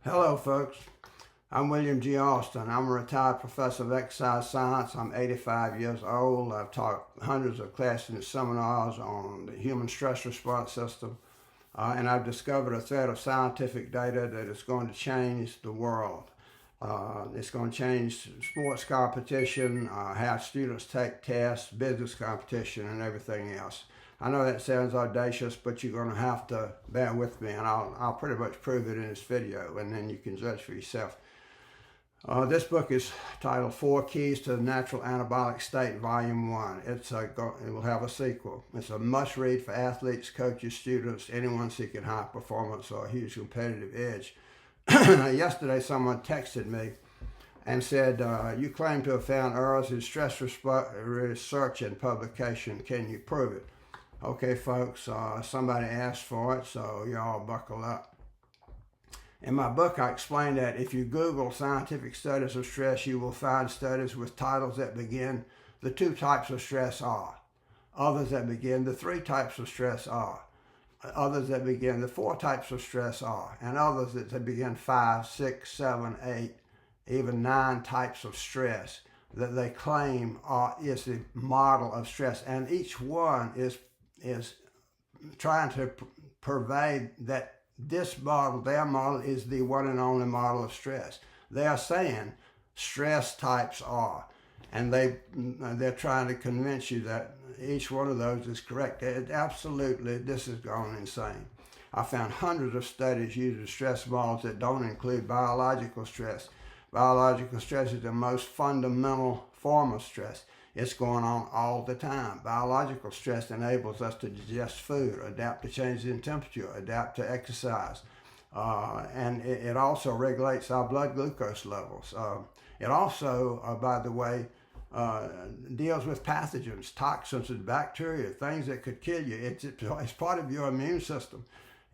Hello, folks. I'm William G. Austin. I'm a retired professor of exercise science. I'm 85 years old. I've taught hundreds of classes and seminars on the human stress response system, and I've discovered a thread of scientific data that is going to change the world. It's going to change sports competition, how students take tests, business competition, and everything else. I know that sounds audacious, but you're going to have to bear with me, and I'll pretty much prove it in this video, and then you can judge for yourself. This book is titled 4 Keys to the Natural Anabolic State, Volume 1. It will have a sequel. It's a must-read for athletes, coaches, students, anyone seeking high performance or a huge competitive edge. Yesterday, someone texted me and said, you claim to have found errors in stress research and publication. Can you prove it? Okay, folks, somebody asked for it, so y'all buckle up. In my book, I explain that if you Google scientific studies of stress, you will find studies with titles that begin, the 2 types of stress are. Others that begin, the 3 types of stress are. Others that begin, the 4 types of stress are. And others that begin 5, 6, 7, 8, even 9 types of stress that they claim is the model of stress. And each one is trying to pervade that this model, their model, is the one and only model of stress. They are saying stress types are, and they're trying to convince you that each one of those is correct. Absolutely, this is going insane. I found hundreds of studies using stress models that don't include biological stress. Biological stress is the most fundamental form of stress. It's going on all the time. Biological stress enables us to digest food, adapt to changes in temperature, adapt to exercise. And it also regulates our blood glucose levels. It also, by the way, deals with pathogens, toxins, and bacteria, things that could kill you. It's part of your immune system.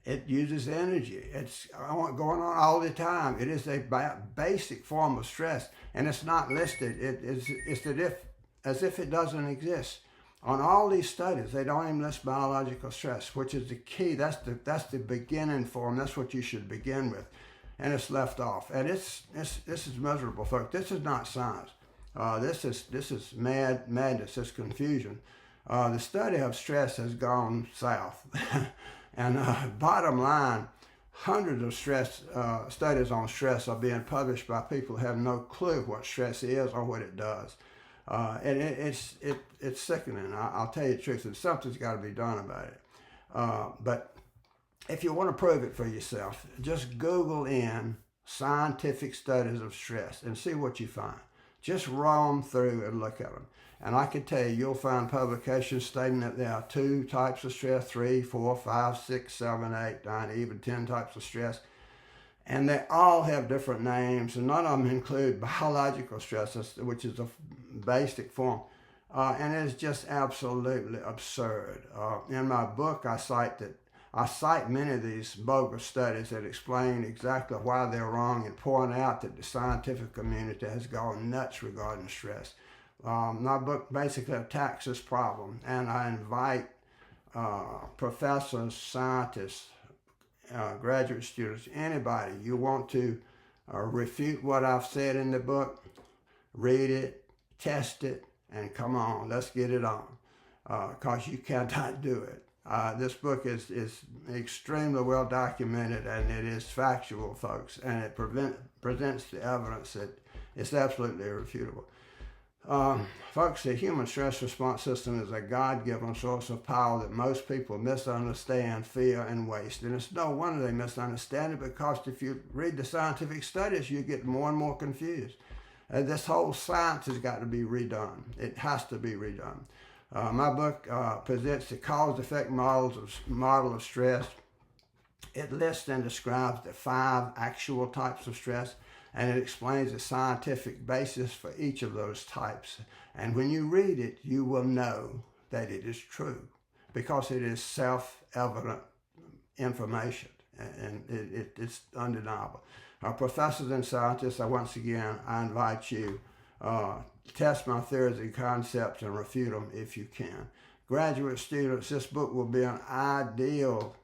It uses energy. It's going on all the time. It is a basic form of stress, and it's not listed. It's as if it doesn't exist. On all these studies, they don't even list biological stress, which is the key. That's the beginning form. That's what you should begin with, and it's left off. And this is miserable, folks. This is not science. This is madness. It's confusion. The study of stress has gone south, and bottom line, hundreds of studies on stress are being published by people who have no clue what stress is or what it does. And it's sickening. I'll tell you the truth, and something's got to be done about it. But if you want to prove it for yourself, just Google in scientific studies of stress and see what you find. Just roam through and look at them. And I can tell you, you'll find publications stating that there are 2 types of stress, 3, 4, 5, 6, 7, 8, 9, even 10 types of stress. And they all have different names, and none of them include biological stress, which is a basic form. And it's just absolutely absurd. In my book, I cite many of these bogus studies that explain exactly why they're wrong and point out that the scientific community has gone nuts regarding stress. My book basically attacks this problem, and I invite professors, scientists, graduate students, anybody, you want to refute what I've said in the book, read it, test it, and come on, let's get it on, because you cannot do it. This book is extremely well documented, and it is factual, folks, and it presents the evidence that it's absolutely irrefutable. Folks, the human stress response system is a God-given source of power that most people misunderstand, fear, and waste. And it's no wonder they misunderstand it, because if you read the scientific studies, you get more and more confused. This whole science has got to be redone. It has to be redone. My book presents the cause-effect model of stress. It lists and describes the 5 actual types of stress, and it explains the scientific basis for each of those types. And when you read it, you will know that it is true, because it is self-evident information, and it's undeniable. Professors and scientists, once again, I invite you, test my theories and concepts and refute them if you can. Graduate students, this book will be an ideal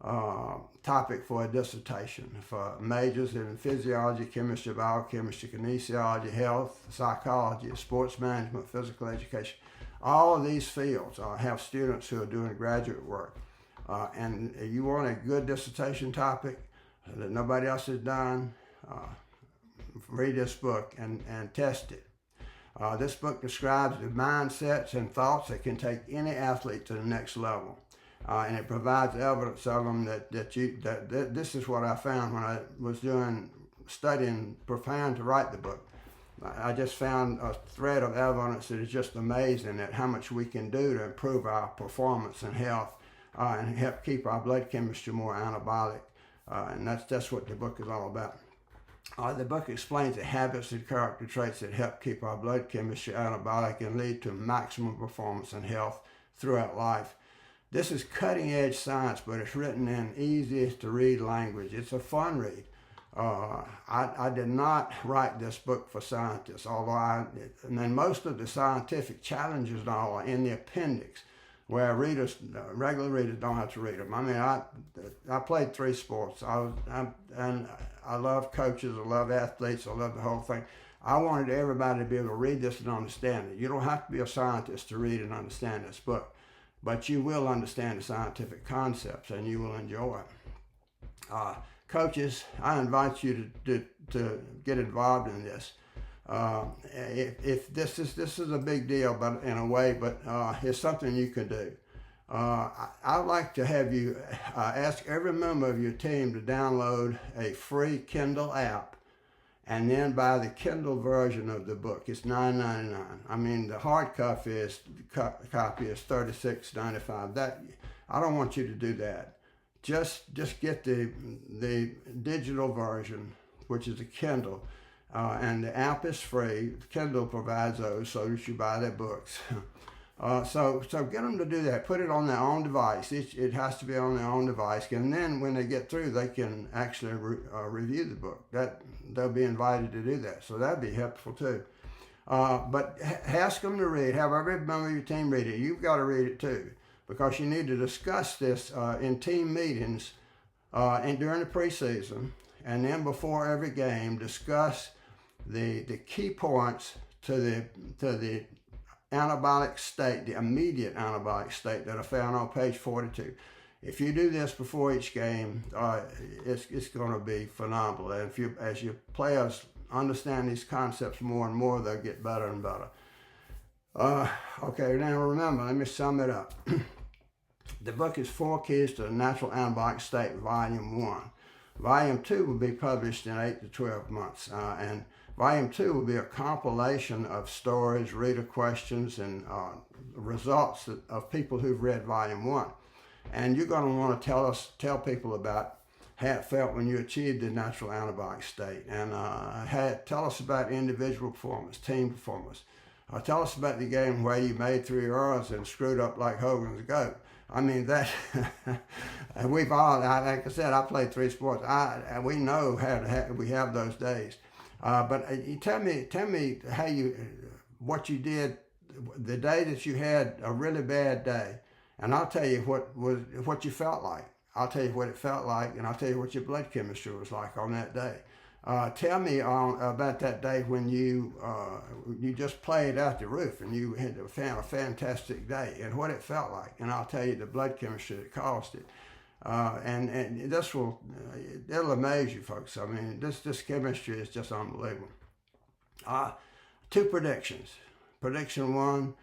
topic for a dissertation for majors in physiology, chemistry, biochemistry, kinesiology, health, psychology, sports management, physical education. All of these fields have students who are doing graduate work. And you want a good dissertation topic that nobody else has done, read this book and test it. This book describes the mindsets and thoughts that can take any athlete to the next level. And it provides evidence of them that this is what I found when I was studying, preparing to write the book. I just found a thread of evidence that is just amazing at how much we can do to improve our performance and health and help keep our blood chemistry more anabolic. And that's what the book is all about. The book explains the habits and character traits that help keep our blood chemistry anabolic and lead to maximum performance and health throughout life. This is cutting-edge science, but it's written in easy-to-read language. It's a fun read. I did not write this book for scientists, although most of the scientific challenges and all are in the appendix, where regular readers don't have to read them. I mean, I played 3 sports. And I love coaches, I love athletes, I love the whole thing. I wanted everybody to be able to read this and understand it. You don't have to be a scientist to read and understand this book, but you will understand the scientific concepts and you will enjoy it. Coaches, I invite you to get involved in this. If this is a big deal, but in a way, but it's something you can do. I'd like to have you ask every member of your team to download a free Kindle app and then buy the Kindle version of the book. It's $9.99. I mean, the hard copy is $36.95. That I don't want you to do that. Just get the digital version, which is a Kindle, and the app is free. Kindle provides those so that you buy their books. So get them to do that. Put it on their own device. It has to be on their own device, and then when they get through, they can actually review the book. They'll be invited to do that. So that'd be helpful too. But ask them to read. Have every member of your team read it. You've got to read it too, because you need to discuss this in team meetings and during the preseason, and then before every game, discuss the key points to the anabolic state, the immediate anabolic state that are found on page 42. If you do this before each game, it's going to be phenomenal. And as your players understand these concepts more and more, they'll get better and better. Okay, now remember, let me sum it up. The book is 4 Keys to the Natural Anabolic State, Volume 1. Volume 2 will be published in 8 to 12 months, and Volume 2 will be a compilation of stories, reader questions, and results of people who've read Volume 1. And you're going to want to tell people about how it felt when you achieved the natural anabolic state. And tell us about individual performance, team performance. Tell us about the game where you made 3 errors and screwed up like Hogan's goat. I mean, that we've all, like I said, I played 3 sports. We know we have those days. But you tell me how what you did the day that you had a really bad day, and I'll tell you what you felt like. I'll tell you what it felt like, and I'll tell you what your blood chemistry was like on that day. Tell me about that day when you just played out the roof and you had found a fantastic day and what it felt like, and I'll tell you the blood chemistry that caused it. And this it'll amaze you, folks. I mean, this chemistry is just unbelievable. 2 predictions. Prediction 1,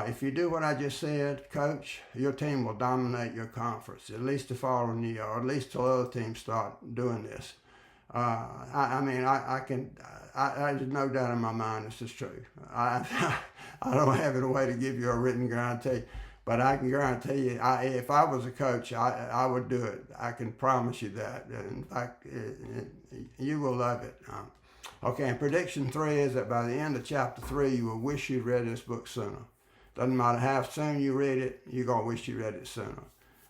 if you do what I just said, Coach, your team will dominate your conference, at least the following year, or at least till other teams start doing this. There's no doubt in my mind this is true. I don't have a way to give you a written guarantee, but I can guarantee you, if I was a coach, I would do it. I can promise you that. In fact, you will love it. Okay, and prediction 3 is that by the end of chapter 3, you will wish you'd read this book sooner. Doesn't matter how soon you read it, you're going to wish you read it sooner.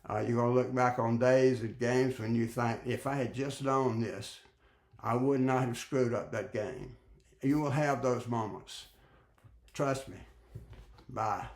You're going to look back on days and games when you think, if I had just known this, I would not have screwed up that game. You will have those moments. Trust me. Bye.